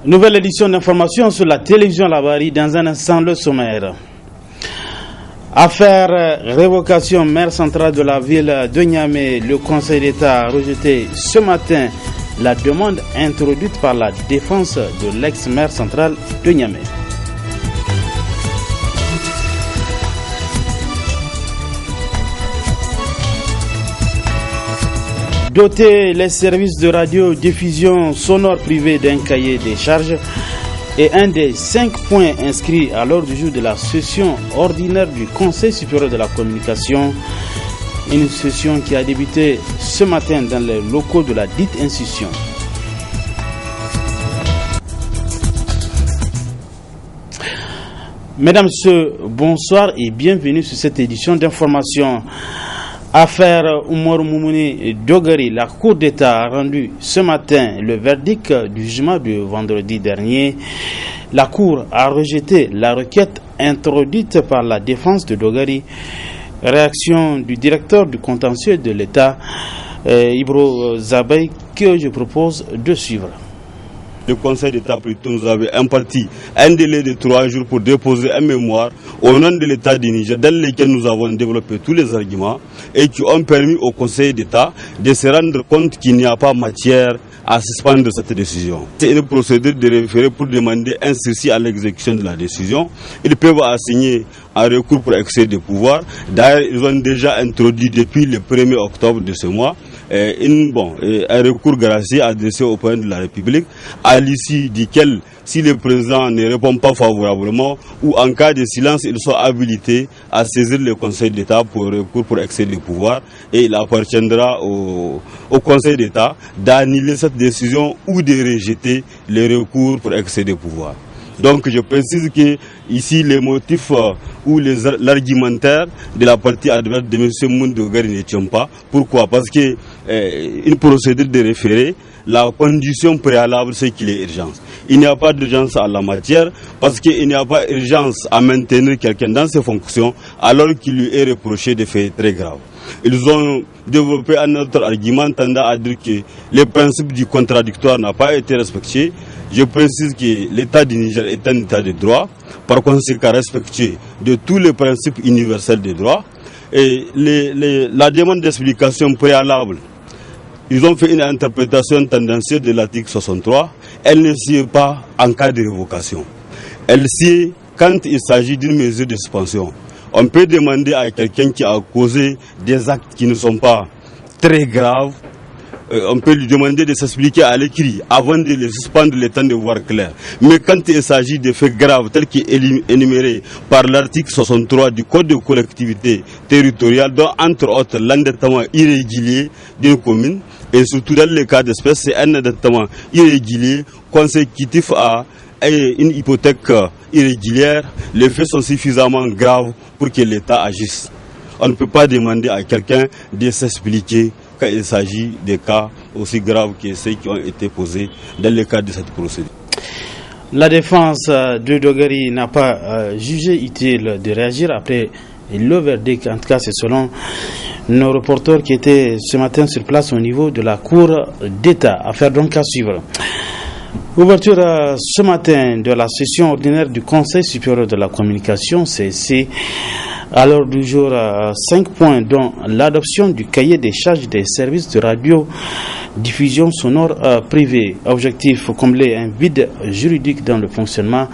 Nouvelle édition d'information sur la télévision Labari. Dans un instant, le sommaire. Affaire révocation maire centrale de la ville de Niamey. Le Conseil d'État a rejeté ce matin la demande introduite par la défense de l'ex-maire centrale de Niamey. Doter les services de radiodiffusion sonore privée d'un cahier des charges est un des 5 points inscrits à l'ordre du jour de la session ordinaire du Conseil supérieur de la communication. Une session qui a débuté ce matin dans les locaux de la dite institution. Mesdames, Messieurs, bonsoir et bienvenue sur cette édition d'information. Affaire Oumar Moumouni Dogari, la Cour d'État a rendu ce matin le verdict du jugement de vendredi dernier. La Cour a rejeté la requête introduite par la défense de Dogari. Réaction du directeur du contentieux de l'État, Ibro Zabay, que je propose de suivre. Le Conseil d'État plutôt nous avait imparti un délai de 3 jours pour déposer un mémoire au nom de l'État du Niger dans lequel nous avons développé tous les arguments et qui ont permis au Conseil d'État de se rendre compte qu'il n'y a pas matière à suspendre cette décision. C'est une procédure de référé pour demander un sursis à l'exécution de la décision. Ils peuvent assigner un recours pour excès de pouvoir. D'ailleurs, ils ont déjà introduit depuis le 1er octobre de ce mois un recours gracieux adressé au président de la République, à l'issue duquel, si le président ne répond pas favorablement ou en cas de silence, ils sont habilités à saisir le Conseil d'État pour recours pour excès de pouvoir et il appartiendra au Conseil d'État d'annuler cette décision ou de rejeter le recours pour excès de pouvoir. Donc je précise que ici les motifs ou l'argumentaire de la partie adverse de M. Moundogari ne tient pas. Pourquoi? Parce que une procédure de référé, la condition préalable c'est qu'il y ait urgence. Il n'y a pas d'urgence à la matière parce qu'il n'y a pas urgence à maintenir quelqu'un dans ses fonctions alors qu'il lui est reproché de faits très graves. Ils ont développé un autre argument tendant à dire que le principe du contradictoire n'a pas été respecté. Je précise que l'État du Niger est un État de droit, par conséquent respectueux de tous les principes universels des droits. Et la demande d'explication préalable, ils ont fait une interprétation tendancieuse de l'article 63. Elle ne sied pas en cas de révocation. Elle sied quand il s'agit d'une mesure de suspension. On peut demander à quelqu'un qui a causé des actes qui ne sont pas très graves, on peut lui demander de s'expliquer à l'écrit avant de le suspendre le temps de voir clair. Mais quand il s'agit de faits graves tels qu'énumérés par l'article 63 du Code de collectivité territoriale, dont entre autres l'endettement irrégulier d'une commune, et surtout dans le cas d'espèce, c'est un endettement irrégulier consécutif à une hypothèque irrégulière, les faits sont suffisamment graves pour que l'État agisse. On ne peut pas demander à quelqu'un de s'expliquer quand il s'agit de cas aussi graves que ceux qui ont été posés dans le cadre de cette procédure. La défense de Dogari n'a pas jugé utile de réagir après le verdict. En tout cas, c'est selon nos reporters qui étaient ce matin sur place au niveau de la Cour d'État. Affaire donc à suivre. Ouverture ce matin de la session ordinaire du Conseil supérieur de la communication, CSC. À l'ordre du jour, 5 points, dont l'adoption du cahier des charges des services de radio-diffusion sonore privée. Objectif, combler un vide juridique dans le fonctionnement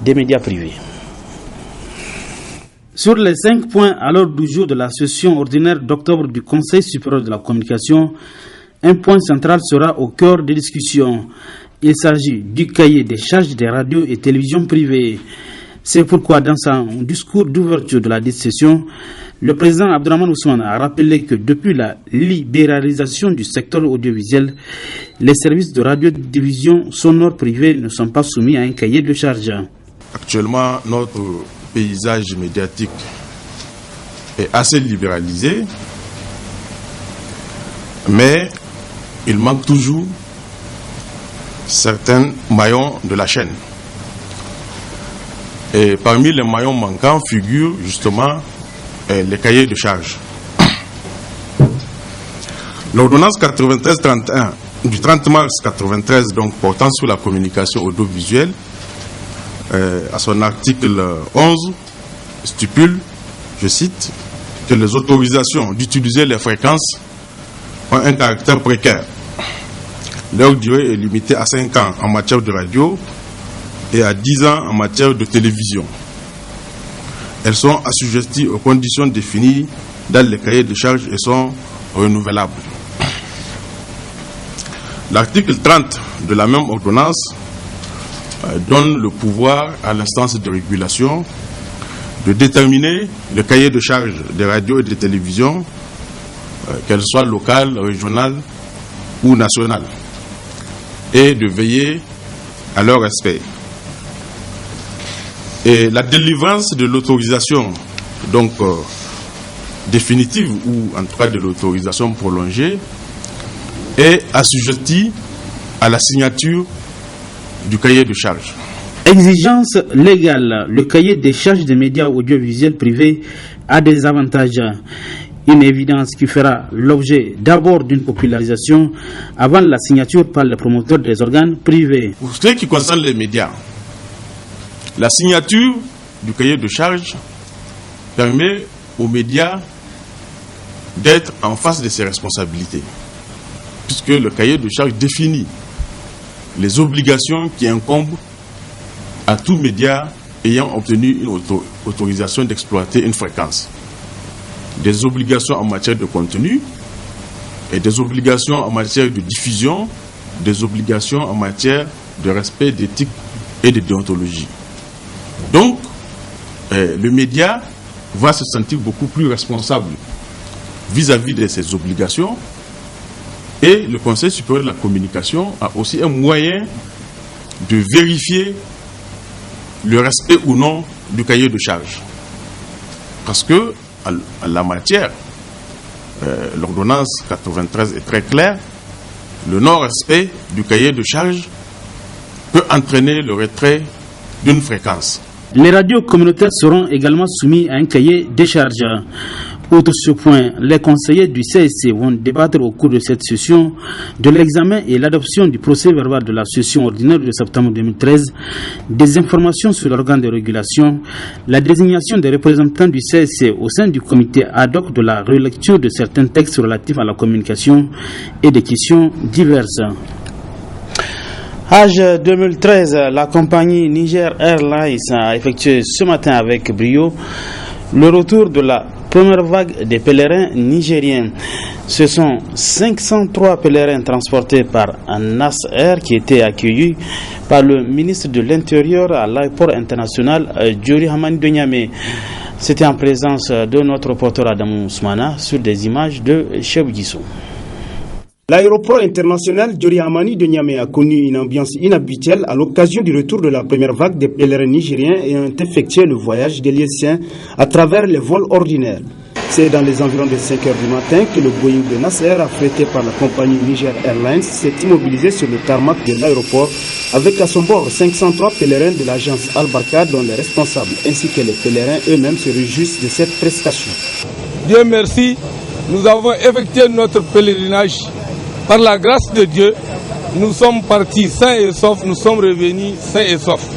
des médias privés. Sur les 5 points à l'ordre du jour de la session ordinaire d'octobre du Conseil supérieur de la communication, un point central sera au cœur des discussions. Il s'agit du cahier des charges des radios et télévisions privées. C'est pourquoi, dans son discours d'ouverture de la session, le président Abdourahmane Ousmane a rappelé que depuis la libéralisation du secteur audiovisuel, les services de radiodiffusion sonore privés ne sont pas soumis à un cahier de charges. Actuellement, notre paysage médiatique est assez libéralisé, mais il manque toujours certains maillons de la chaîne. Et parmi les maillons manquants figurent justement les cahiers de charges. L'ordonnance 93-31 du 30 mars 1993, donc portant sur la communication audiovisuelle, à son article 11, stipule, je cite, que les autorisations d'utiliser les fréquences ont un caractère précaire. Leur durée est limitée à 5 ans en matière de radio et à 10 ans en matière de télévision. Elles sont assujetties aux conditions définies dans les cahiers de charges et sont renouvelables. L'article 30 de la même ordonnance donne le pouvoir à l'instance de régulation de déterminer le cahier de charges des radios et des télévisions, qu'elles soient locales, régionales ou nationales, et de veiller à leur respect. Et la délivrance de l'autorisation donc définitive ou en tout cas de l'autorisation prolongée est assujettie à la signature du cahier de charges. Exigence légale. Le cahier des charges des médias audiovisuels privés a des avantages. Une évidence qui fera l'objet d'abord d'une popularisation avant la signature par les promoteurs des organes privés. Pour ce qui concerne les médias, la signature du cahier de charges permet aux médias d'être en face de ses responsabilités, puisque le cahier de charges définit les obligations qui incombent à tout média ayant obtenu une autorisation d'exploiter une fréquence. Des obligations en matière de contenu et des obligations en matière de diffusion, des obligations en matière de respect d'éthique et de déontologie. Donc, le média va se sentir beaucoup plus responsable vis-à-vis de ses obligations, et le Conseil supérieur de la communication a aussi un moyen de vérifier le respect ou non du cahier de charges. Parce que, en la matière, l'ordonnance 93 est très claire, le non-respect du cahier de charges peut entraîner le retrait d'une fréquence. Les radios communautaires seront également soumis à un cahier des charges. Outre ce point, les conseillers du CSC vont débattre au cours de cette session de l'examen et l'adoption du procès-verbal de la session ordinaire de septembre 2013, des informations sur l'organe de régulation, la désignation des représentants du CSC au sein du comité ad hoc de la relecture de certains textes relatifs à la communication et des questions diverses. Âge 2013, la compagnie Niger Airlines a effectué ce matin avec brio le retour de la première vague des pèlerins nigériens. Ce sont 503 pèlerins transportés par Nas Air qui étaient accueillis par le ministre de l'Intérieur à l'aéroport international Diori Hamani de Niamey. C'était en présence de notre reporter Adamou Ousmana sur des images de Cheb Guissou. L'aéroport international Diori Hamani de Niamey a connu une ambiance inhabituelle à l'occasion du retour de la première vague des pèlerins nigériens ayant effectué le voyage des Lycéens à travers les vols ordinaires. C'est dans les environs de 5 heures du matin que le Boeing de Nasser, affrété par la compagnie Niger Airlines, s'est immobilisé sur le tarmac de l'aéroport avec à son bord 503 pèlerins de l'agence Al-Barka dont les responsables ainsi que les pèlerins eux-mêmes se réjouissent de cette prestation. Dieu merci, nous avons effectué notre pèlerinage. Par la grâce de Dieu, nous sommes partis sains et saufs, nous sommes revenus sains et saufs.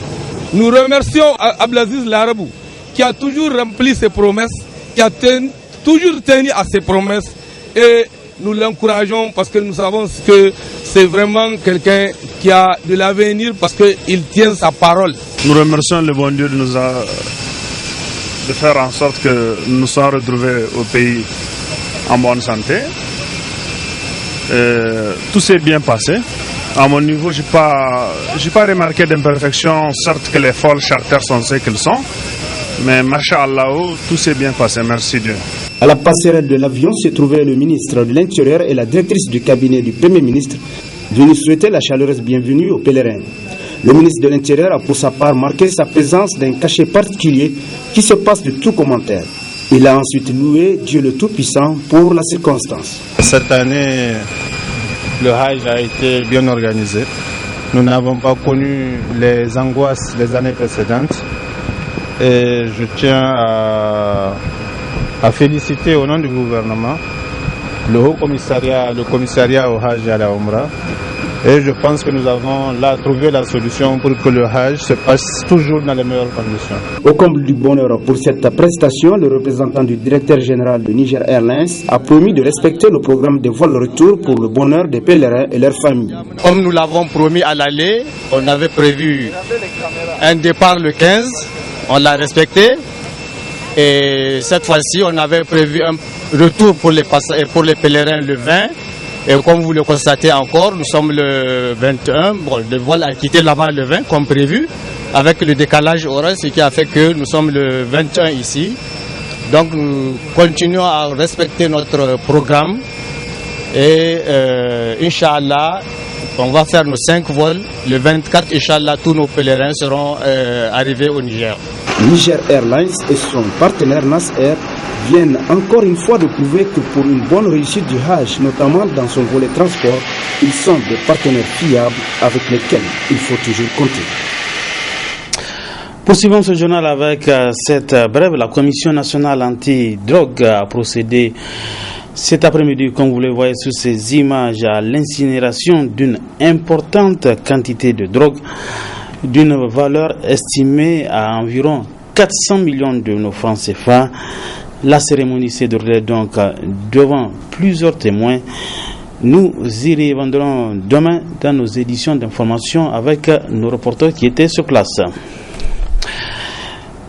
Nous remercions Abdelaziz Larabou qui a toujours rempli ses promesses, qui a toujours tenu à ses promesses, et nous l'encourageons parce que nous savons que c'est vraiment quelqu'un qui a de l'avenir parce qu'il tient sa parole. Nous remercions le bon Dieu de faire en sorte que nous nous soyons retrouvés au pays en bonne santé. Tout s'est bien passé. À mon niveau, j'ai pas remarqué d'imperfection. Certes que les vols charters sont ce qu'ils sont, mais Masha'Allah, tout s'est bien passé. Merci Dieu. À la passerelle de l'avion se trouvaient le ministre de l'Intérieur et la directrice du cabinet du Premier ministre, venus souhaiter la chaleureuse bienvenue aux pèlerins. Le ministre de l'Intérieur a pour sa part marqué sa présence d'un cachet particulier qui se passe de tout commentaire. Il a ensuite loué Dieu le Tout-Puissant pour la circonstance. Cette année, le Hajj a été bien organisé. Nous n'avons pas connu les angoisses des années précédentes. Et je tiens à féliciter au nom du gouvernement le haut commissariat, le commissariat au Hajj et à la Omra. Et je pense que nous avons là trouvé la solution pour que le Hajj se passe toujours dans les meilleures conditions. Au comble du bonheur pour cette prestation, le représentant du directeur général de Niger Airlines a promis de respecter le programme de vol retour pour le bonheur des pèlerins et leurs familles. Comme nous l'avons promis à l'aller, on avait prévu un départ le 15, on l'a respecté. Et cette fois-ci, on avait prévu un retour pour les pèlerins le 20. Et comme vous le constatez encore, nous sommes le 21. Bon, le vol a quitté là-bas le 20 comme prévu, avec le décalage horaire, ce qui a fait que nous sommes le 21 ici. Donc nous continuons à respecter notre programme. Et Inch'Allah, on va faire nos 5 vols. Le 24, Inch'Allah, tous nos pèlerins seront arrivés au Niger. Niger Airlines et son partenaire Nas Air viennent encore une fois de prouver que pour une bonne réussite du Hajj, notamment dans son volet transport, ils sont des partenaires fiables avec lesquels il faut toujours compter. Poursuivons ce journal avec cette brève. La Commission nationale anti-drogue a procédé cet après-midi, comme vous le voyez sur ces images, à l'incinération d'une importante quantité de drogue d'une valeur estimée à environ 400 millions de nos francs CFA. La cérémonie s'est déroulée donc devant plusieurs témoins. Nous y reviendrons demain dans nos éditions d'information avec nos reporters qui étaient sur place.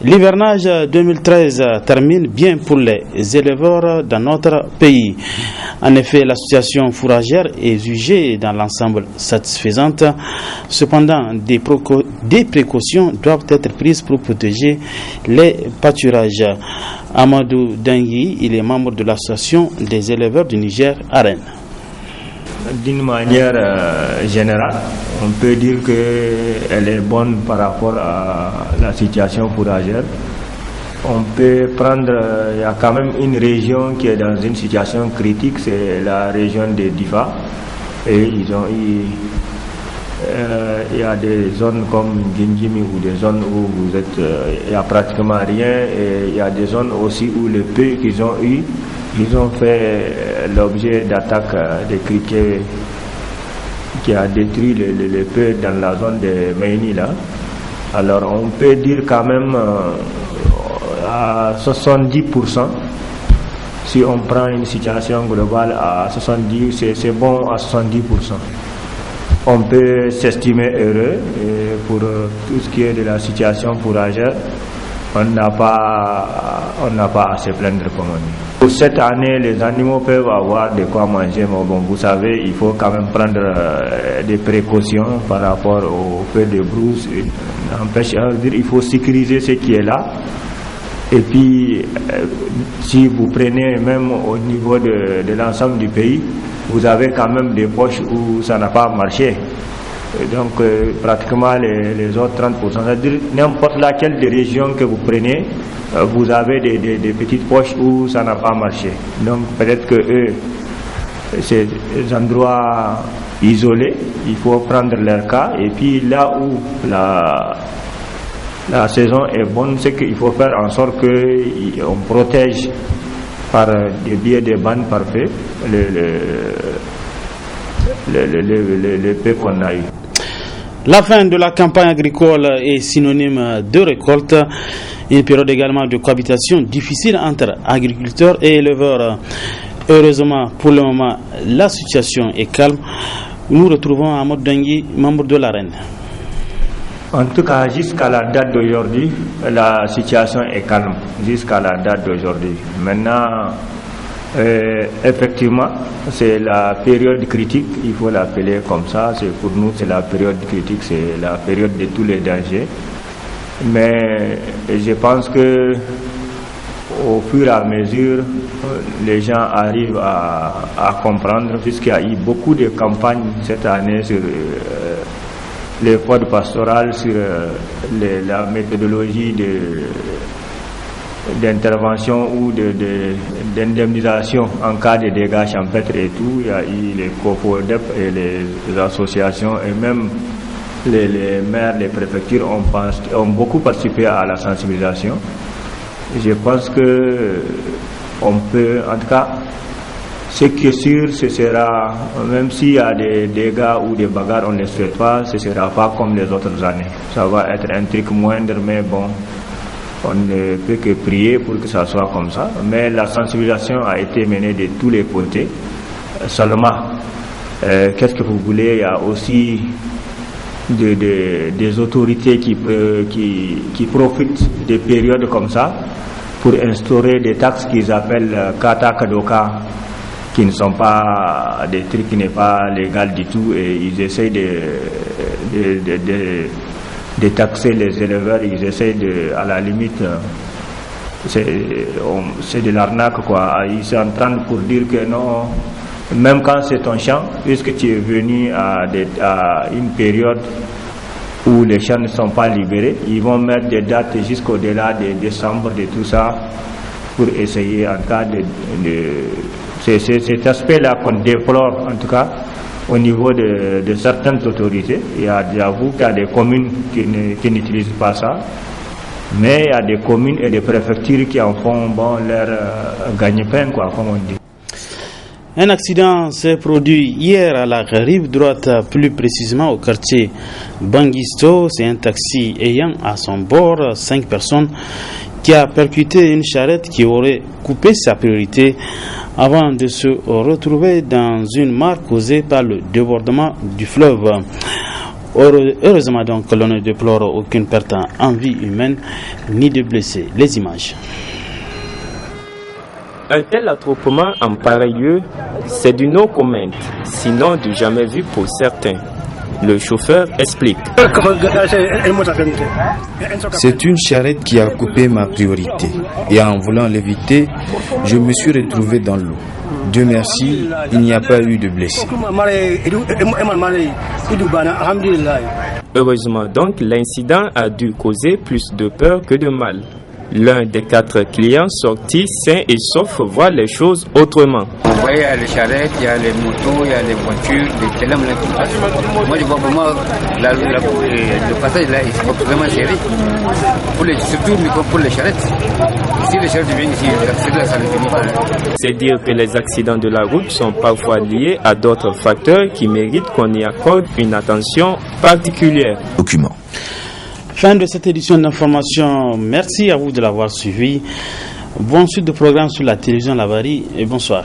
L'hivernage 2013 termine bien pour les éleveurs dans notre pays. En effet, la situation fourragère est jugée dans l'ensemble satisfaisante. Cependant, des précautions doivent être prises pour protéger les pâturages. Amadou Dangui, il est membre de l'association des éleveurs du Niger à Rennes. D'une manière générale, on peut dire qu'elle est bonne par rapport à la situation fourragère. On peut prendre, il y a quand même une région qui est dans une situation critique, c'est la région de Difa. Et il y a des zones comme Gingimi ou des zones où il n'y a pratiquement rien. Et il y a des zones aussi où le peu qu'ils ont eu, ils ont fait l'objet d'attaques de criquets qui a détruit le peu dans la zone de Meini là. Alors on peut dire quand même à 70%, si on prend une situation globale à 70%, c'est bon à 70%. On peut s'estimer heureux et pour tout ce qui est de la situation fourragère. On n'a pas à se plaindre comme on dit. Pour cette année, les animaux peuvent avoir de quoi manger, mais bon, vous savez, il faut quand même prendre des précautions par rapport au feu de brousse. Il faut sécuriser ce qui est là. Et puis, si vous prenez même au niveau de l'ensemble du pays, vous avez quand même des poches où ça n'a pas marché. Et donc pratiquement les autres 30%, c'est-à-dire n'importe laquelle des régions que vous prenez, vous avez des petites poches où ça n'a pas marché. Donc peut-être que eux, ces endroits isolés, il faut prendre leur cas. Et puis là où la saison est bonne, c'est qu'il faut faire en sorte qu'on protège par des biais de bandes parfaits le peu qu'on a eu. La fin de la campagne agricole est synonyme de récolte, une période également de cohabitation difficile entre agriculteurs et éleveurs. Heureusement, pour le moment, la situation est calme. Nous retrouvons Amadou Dangui, membre de la Rennes. En tout cas, jusqu'à la date d'aujourd'hui, la situation est calme. Jusqu'à la date d'aujourd'hui. Maintenant, effectivement, c'est la période critique, il faut l'appeler comme ça. Pour nous, c'est la période critique, c'est la période de tous les dangers. Mais je pense que au fur et à mesure, les gens arrivent à comprendre, puisqu'il y a eu beaucoup de campagnes cette année sur les codes pastorales, sur la méthodologie d'intervention ou d'indemnisation en cas de dégâts champêtres et tout. Il y a eu les COFODEP et les associations et même les maires, les préfectures ont beaucoup participé à la sensibilisation. Je pense que on peut, en tout cas, Ce qui est sûr, ce sera, même s'il y a des dégâts ou des bagarres, on ne les souhaite pas, ce ne sera pas comme les autres années. Ça va être un truc moindre, mais bon, on ne peut que prier pour que ça soit comme ça. Mais la sensibilisation a été menée de tous les côtés. Seulement, qu'est-ce que vous voulez, il y a aussi des autorités qui profitent des périodes comme ça pour instaurer des taxes qu'ils appellent kata kadoka, qui ne sont pas des trucs qui n'est pas légal du tout, et ils essayent de taxer les éleveurs. Ils essayent à la limite, c'est de l'arnaque quoi. Ils s'entendent pour dire que non, même quand c'est ton champ, puisque tu es venu à une période où les champs ne sont pas libérés, ils vont mettre des dates jusqu'au-delà de décembre, de tout ça, pour essayer en cas c'est cet aspect-là qu'on déplore, en tout cas, au niveau de certaines autorités. J'avoue qu'il y a des communes qui n'utilisent pas ça, mais il y a des communes et des préfectures qui en font leur gagne-pain, quoi, comme on dit. Un accident s'est produit hier à la rive droite, plus précisément au quartier Bangisto. C'est un taxi ayant à son bord 5 personnes qui a percuté une charrette qui aurait coupé sa priorité avant de se retrouver dans une mare causée par le débordement du fleuve. Heureusement donc, l'on ne déplore aucune perte en vie humaine ni de blessés. Les images. Un tel attroupement en pareil lieu, c'est du non comment, sinon du jamais vu pour certains. Le chauffeur explique. C'est une charrette qui a coupé ma priorité et en voulant l'éviter, je me suis retrouvé dans l'eau. Dieu merci, il n'y a pas eu de blessés. Heureusement donc, l'incident a dû causer plus de peur que de mal. L'un des 4 clients sortis sains et saufs voit les choses autrement. Vous voyez, il y a les charrettes, il y a les motos, il y a les voitures, les télèmes. Moi, je vois vraiment le passage là, il faut vraiment serré. Surtout pour les charrettes. Si les charrettes viennent ici, ça ne finit pas. C'est dire que les accidents de la route sont parfois liés à d'autres facteurs qui méritent qu'on y accorde une attention particulière. Document. Fin de cette édition d'information. Merci à vous de l'avoir suivi. Bonne suite de programme sur la télévision Labari et bonsoir.